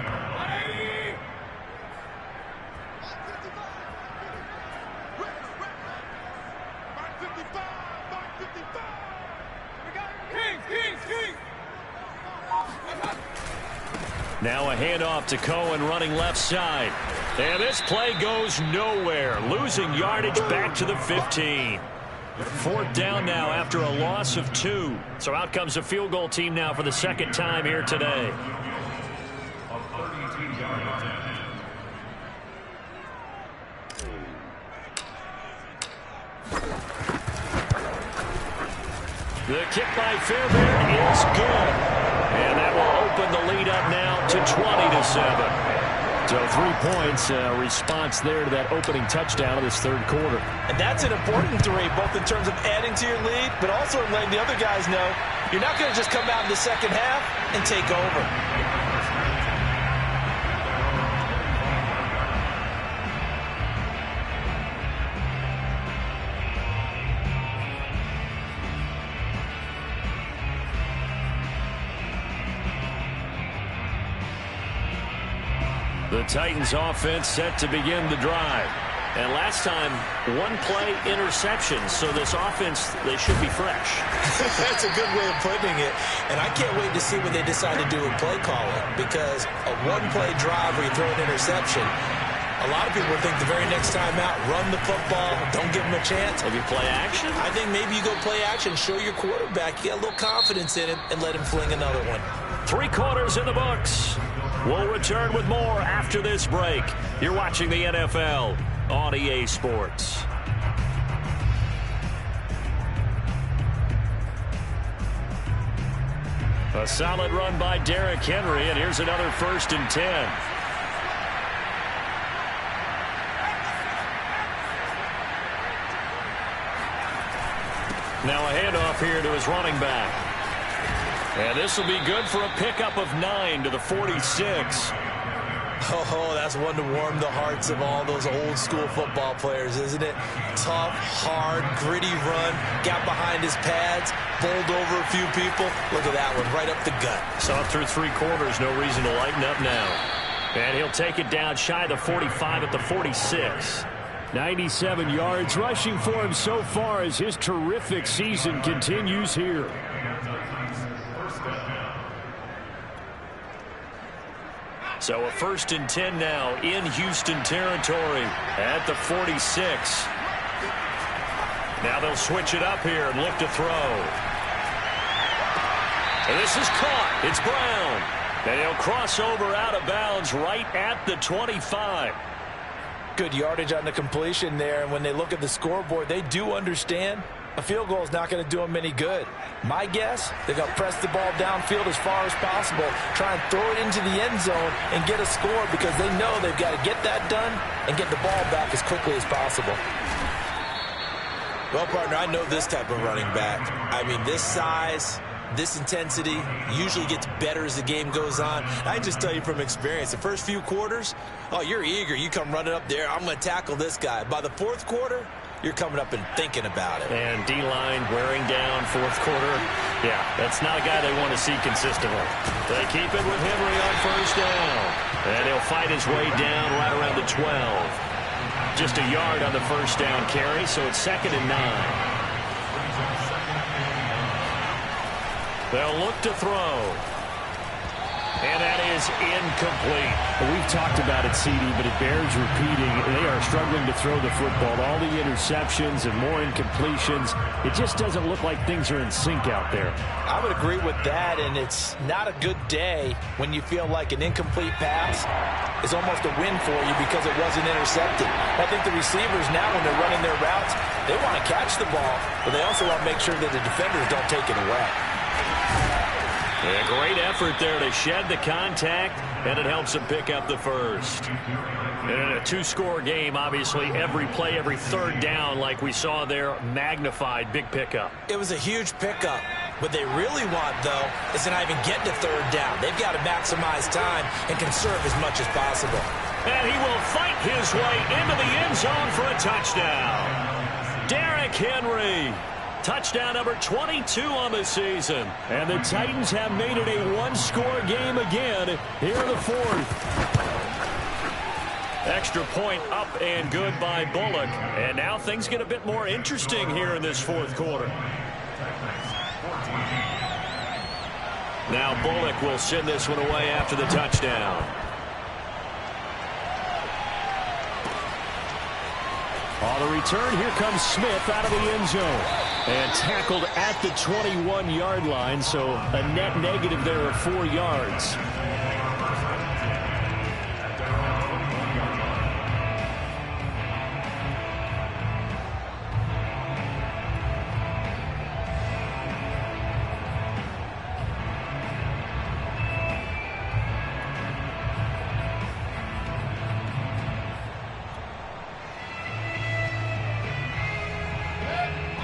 Now a handoff to Cohen running left side. And this play goes nowhere. Losing yardage back to the 15. 4th down now after a loss of 2. So out comes the field goal team now for the 2nd time here today. The kick by Fairbairn is good. And that will open the lead up now to 20-7. So 3 points, response there to that opening touchdown of this third quarter. And that's an important 3, both in terms of adding to your lead, but also in letting the other guys know you're not going to just come out in the second half and take over. The Titans offense set to begin the drive. And last time, one play interception. So this offense, they should be fresh. That's a good way of putting it. And I can't wait to see what they decide to do in play calling. Because a one-play drive where you throw an interception, a lot of people think the very next time out, run the football, don't give them a chance. Maybe play action? I think maybe you go play action, show your quarterback, you get a little confidence in him, and let him fling another one. 3 quarters in the books. We'll return with more after this break. You're watching the NFL on EA Sports. A solid run by Derrick Henry, and here's another 1st and 10. Now a handoff here to his running back. And this will be good for a pickup of 9 to the 46. Oh, that's one to warm the hearts of all those old school football players, isn't it? Tough, hard, gritty run, got behind his pads, bowled over a few people. Look at that one, right up the gut. Saw it through 3 quarters, no reason to lighten up now. And he'll take it down shy of the 45 at the 46. 97 yards rushing for him so far as his terrific season continues here. So a 1st and 10 now in Houston territory at the 46. Now they'll switch it up here and look to throw. And this is caught. It's Brown. And he'll cross over out of bounds right at the 25. Good yardage on the completion there. And when they look at the scoreboard, they do understand a field goal is not going to do them any good. My guess, they're going to press the ball downfield as far as possible, try and throw it into the end zone and get a score because they know they've got to get that done and get the ball back as quickly as possible. Well, partner, I know this type of running back. I mean, this size, this intensity usually gets better as the game goes on. I just tell you from experience, the first few quarters, oh, you're eager. You come running up there, I'm going to tackle this guy. By the 4th quarter, you're coming up and thinking about it. And D-line wearing down 4th quarter. Yeah, that's not a guy they want to see consistently. They keep it with Henry on 1st down. And he'll fight his way down right around the 12. Just a yard on the 1st down carry, so it's 2nd and 9. They'll look to throw. And that is incomplete. We've talked about it, CD, but it bears repeating. They are struggling to throw the football. All the interceptions and more incompletions. It just doesn't look like things are in sync out there. I would agree with that, and it's not a good day when you feel like an incomplete pass is almost a win for you because it wasn't intercepted. I think the receivers now, when they're running their routes, they want to catch the ball, but they also want to make sure that the defenders don't take it away. A great effort there to shed the contact, and it helps them pick up the 1st. And in a 2-score game, obviously, every play, every 3rd down, like we saw there, magnified, big pickup. It was a huge pickup. What they really want, though, is to not even get to 3rd down. They've got to maximize time and conserve as much as possible. And he will fight his way into the end zone for a touchdown. Derrick Henry. Touchdown number 22 on the season. And the Titans have made it a 1-score game again here in the 4th. Extra point up and good by Bullock. And now things get a bit more interesting here in this 4th quarter. Now Bullock will send this one away after the touchdown. On the return, here comes Smith out of the end zone. And tackled at the 21-yard line, so a net negative there of 4 yards.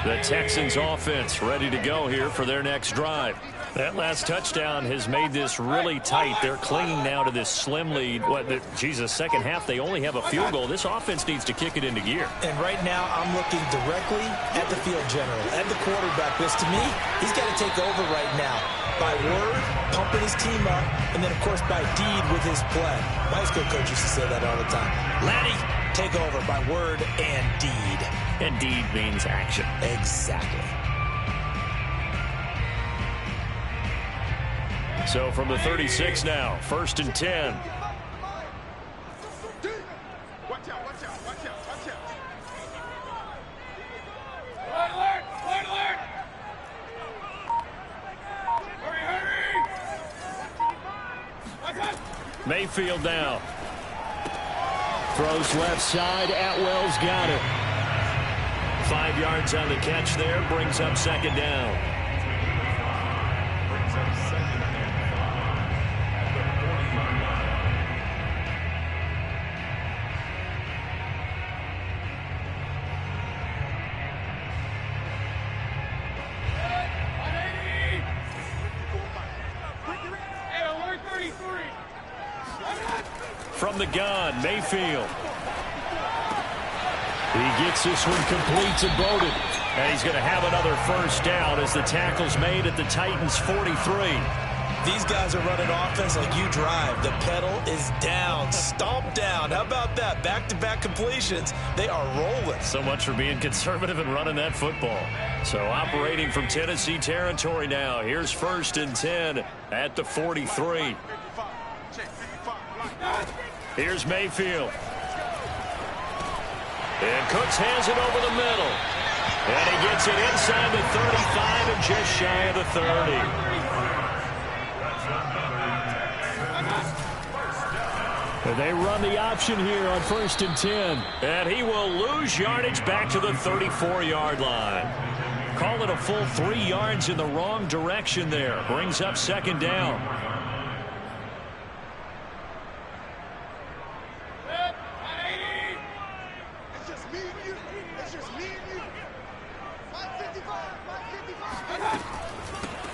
The Texans offense ready to go here for their next drive. That last touchdown has made this really tight. They're clinging now to this slim lead. Second half, they only have a field goal. This offense needs to kick it into gear. And right now, I'm looking directly at the field general, at the quarterback, because to me, he's got to take over right now. By word, pumping his team up, and then, of course, by deed with his play. My high school coach used to say that all the time. Laddie, take over by word and deed. And deed means action. Exactly. So from the 36 now, 1st and 10. Watch out, watch out, watch out, watch out. Alert! Hurry! Mayfield now. Throws left side. Atwell's got it. 5 yards on the catch there. Brings up second down. From the gun, Mayfield. He gets this one complete to Bowden. And he's going to have another first down as the tackle's made at the Titans' 43. These guys are running offense like you drive. The pedal is down, stomp down. How about that? Back-to-back completions. They are rolling. So much for being conservative and running that football. So operating from Tennessee territory now. Here's 1st and 10 at the 43. Here's Mayfield. And Cooks has it over the middle. And he gets it inside the 35 and just shy of the 30. And they run the option here on 1st and 10. And he will lose yardage back to the 34-yard line. Call it a full 3 yards in the wrong direction there. Brings up second down.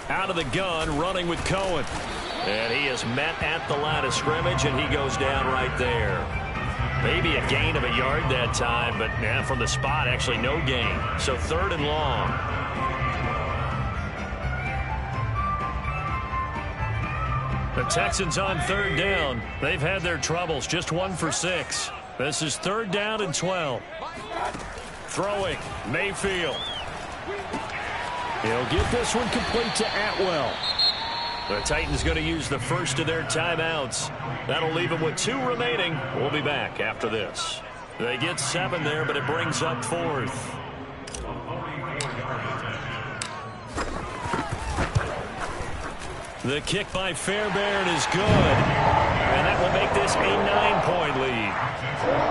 Out of the gun, running with Cohen. And he is met at the line of scrimmage, and he goes down right there. Maybe a gain of a yard that time, but from the spot, actually no gain. So 3rd and long. The Texans on 3rd down. They've had their troubles, just 1 for 6. This is 3rd down and 12. Throwing, Mayfield. He'll get this one complete to Atwell. The Titans going to use the first of their timeouts. That'll leave them with 2 remaining. We'll be back after this. They get 7 there, but it brings up 4th. The kick by Fairbairn is good. And that will make this a 9-point lead.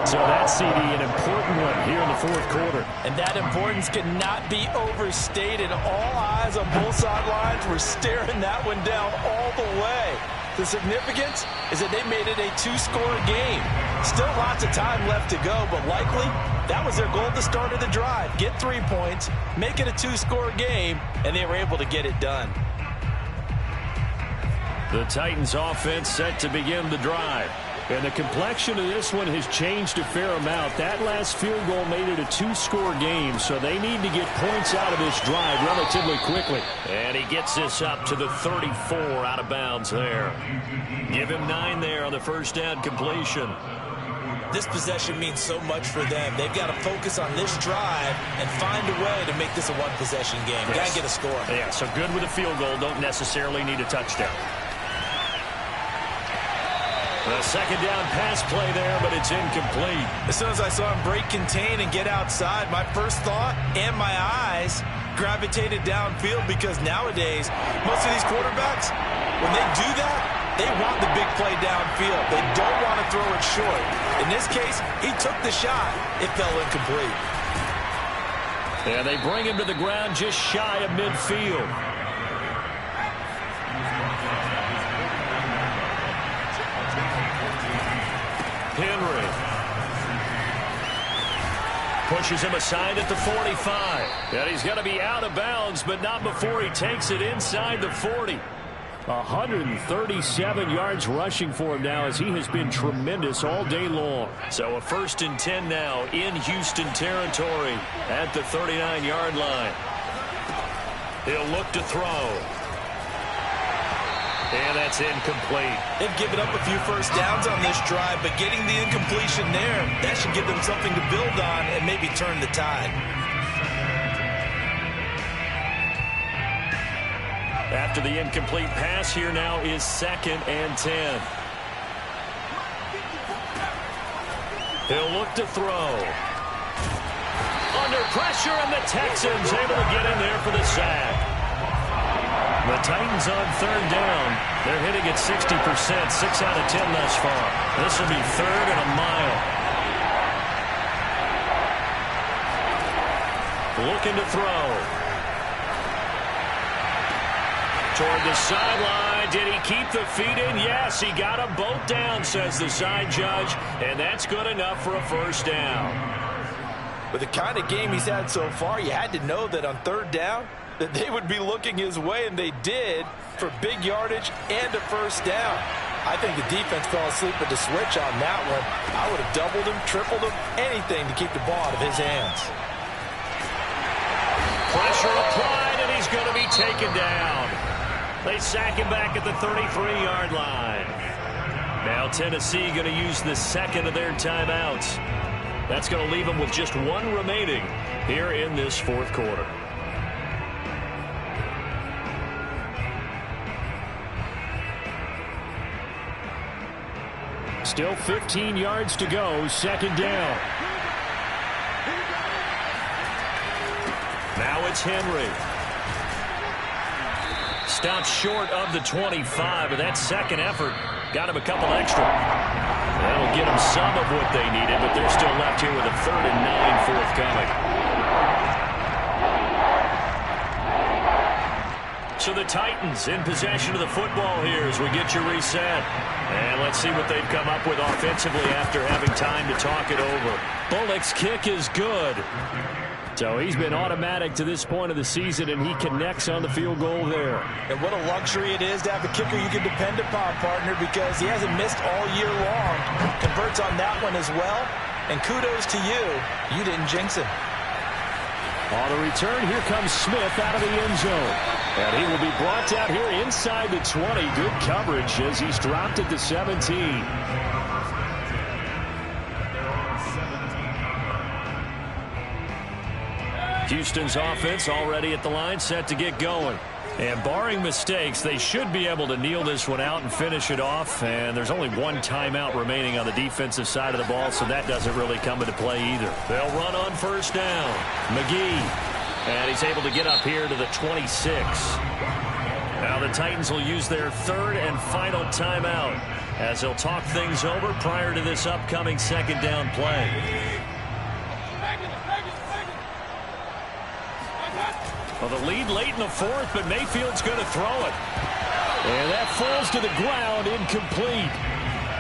So that, CD, an important one here in the 4th quarter. And that importance cannot be overstated. All eyes on both sidelines were staring that one down all the way. The significance is that they made it a 2-score game. Still lots of time left to go, but likely that was their goal at the start of the drive. Get 3 points, make it a 2-score game, and they were able to get it done. The Titans offense set to begin the drive. And the complexion of this one has changed a fair amount. That last field goal made it a 2-score game, so they need to get points out of this drive relatively quickly. And he gets this up to the 34 out of bounds there. Give him 9 there on the first down completion. This possession means so much for them. They've got to focus on this drive and find a way to make this a one-possession game. Yes. Got to get a score. Yeah, so good with a field goal. Don't necessarily need a touchdown. The second down pass play there, but it's incomplete. As soon as I saw him break contain and get outside, my first thought and my eyes gravitated downfield, because nowadays, most of these quarterbacks, when they do that, they want the big play downfield. They don't want to throw it short. In this case, he took the shot. It fell incomplete. And they bring him to the ground just shy of midfield. Henry pushes him aside at the 45. And he's going to be out of bounds, but not before he takes it inside the 40. 137 yards rushing for him now as he has been tremendous all day long. So a 1st and 10 now in Houston territory at the 39-yard line. He'll look to throw. And that's incomplete. They've given up a few first downs on this drive, but getting the incompletion there, that should give them something to build on and maybe turn the tide. After the incomplete pass, here now is 2nd and 10. He'll look to throw. Under pressure, and the Texans able to get in there for the sack. The Titans on 3rd down. They're hitting at 60%, 6 out of 10 thus far. This will be 3rd and a mile. Looking to throw. Toward the sideline. Did he keep the feet in? Yes, he got them both down, says the side judge, and that's good enough for a 1st down. With the kind of game he's had so far, you had to know that on 3rd down that they would be looking his way, and they did, for big yardage and a 1st down. I think the defense fell asleep at the switch on that one. I would have doubled him, tripled him, anything to keep the ball out of his hands. Pressure applied, and he's going to be taken down. They sack him back at the 33-yard line. Now Tennessee going to use the 2nd of their timeouts. That's going to leave them with just 1 remaining here in this 4th quarter. Still 15 yards to go, 2nd down. Now it's Henry. Stopped short of the 25, but that 2nd effort got him a couple extra. That'll get them some of what they needed, but they're still left here with a 3rd and 9 forthcoming. So the Titans in possession of the football here as we get you reset. And let's see what they've come up with offensively after having time to talk it over. Bullock's kick is good. So he's been automatic to this point of the season, and he connects on the field goal there. And what a luxury it is to have a kicker you can depend upon, partner, because he hasn't missed all year long. Converts on that one as well. And kudos to you. You didn't jinx him. On the return, here comes Smith out of the end zone. And he will be brought down here inside the 20. Good coverage as he's dropped at the 17. Houston's offense already at the line, set to get going. And barring mistakes, they should be able to kneel this one out and finish it off. And there's only 1 timeout remaining on the defensive side of the ball, so that doesn't really come into play either. They'll run on 1st down. McGee. And he's able to get up here to the 26. Now the Titans will use their 3rd and final timeout as they'll talk things over prior to this upcoming 2nd down play. Well, the lead late in the 4th, but Mayfield's going to throw it. And that falls to the ground, incomplete.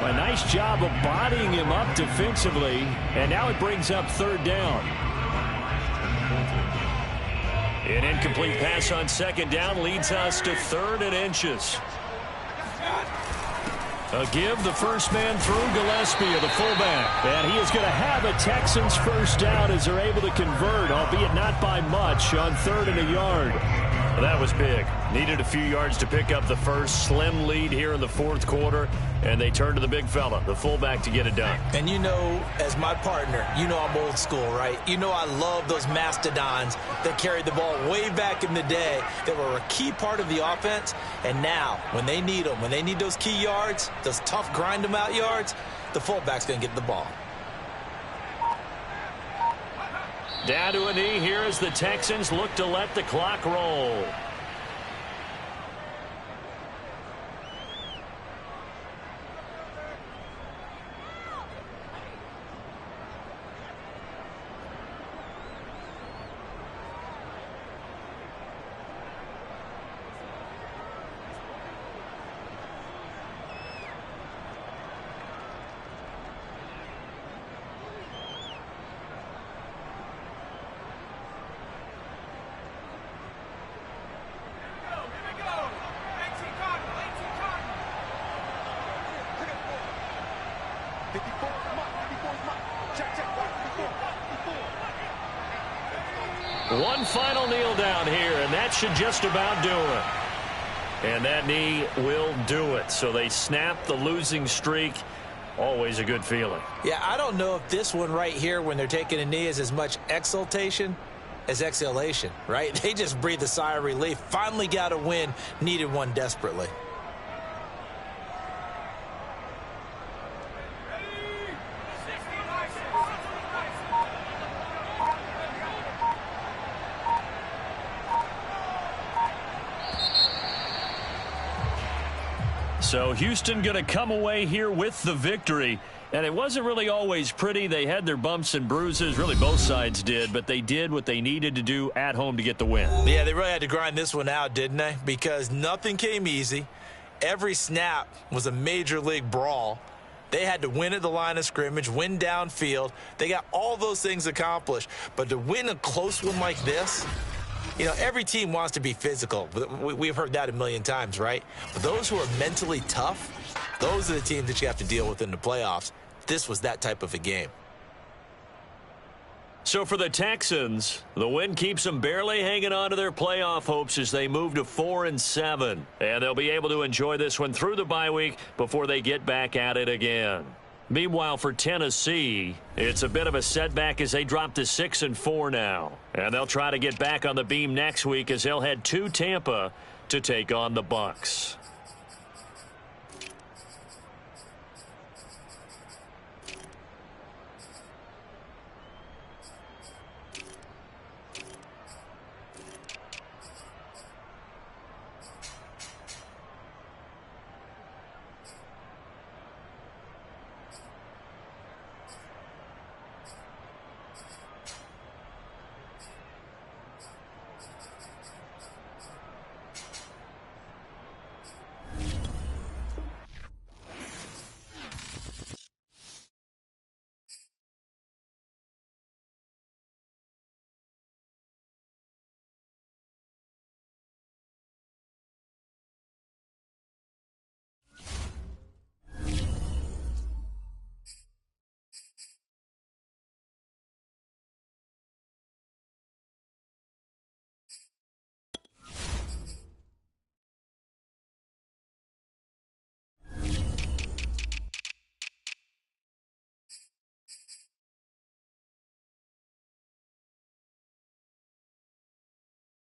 A nice job of bodying him up defensively, and now it brings up 3rd down. An incomplete pass on 2nd down leads us to 3rd and inches. A give, the first man through, Gillespie of the fullback. And he is going to have a Texans 1st down as they're able to convert, albeit not by much, on 3rd and a yard. Well, that was big. Needed a few yards to pick up the first. Slim lead here in the 4th quarter, and they turn to the big fella, the fullback, to get it done. And you know, as my partner, you know I'm old school, right? You know I love those mastodons that carried the ball way back in the day that were a key part of the offense. And now, when they need them, when they need those key yards, those tough grind-them-out yards, the fullback's going to get the ball. Down to a knee here as the Texans look to let the clock roll. One final kneel down here, and that should just about do it. And that knee will do it. So they snap the losing streak. Always a good feeling. Yeah, I don't know if this one right here, when they're taking a knee, is as much exultation as exhalation, right? They just breathe a sigh of relief. Finally got a win, needed one desperately. So Houston going to come away here with the victory. And it wasn't really always pretty. They had their bumps and bruises. Really, both sides did. But they did what they needed to do at home to get the win. Yeah, they really had to grind this one out, didn't they? Because nothing came easy. Every snap was a major league brawl. They had to win at the line of scrimmage, win downfield. They got all those things accomplished. But to win a close one like this, you know, every team wants to be physical. We've heard that a million times, right? But those who are mentally tough, those are the teams that you have to deal with in the playoffs. This was that type of a game. So for the Texans, the win keeps them barely hanging on to their playoff hopes as they move to 4-7. And they'll be able to enjoy this one through the bye week before they get back at it again. Meanwhile, for Tennessee, it's a bit of a setback as they drop to 6-4 now. And they'll try to get back on the beam next week as they'll head to Tampa to take on the Bucs.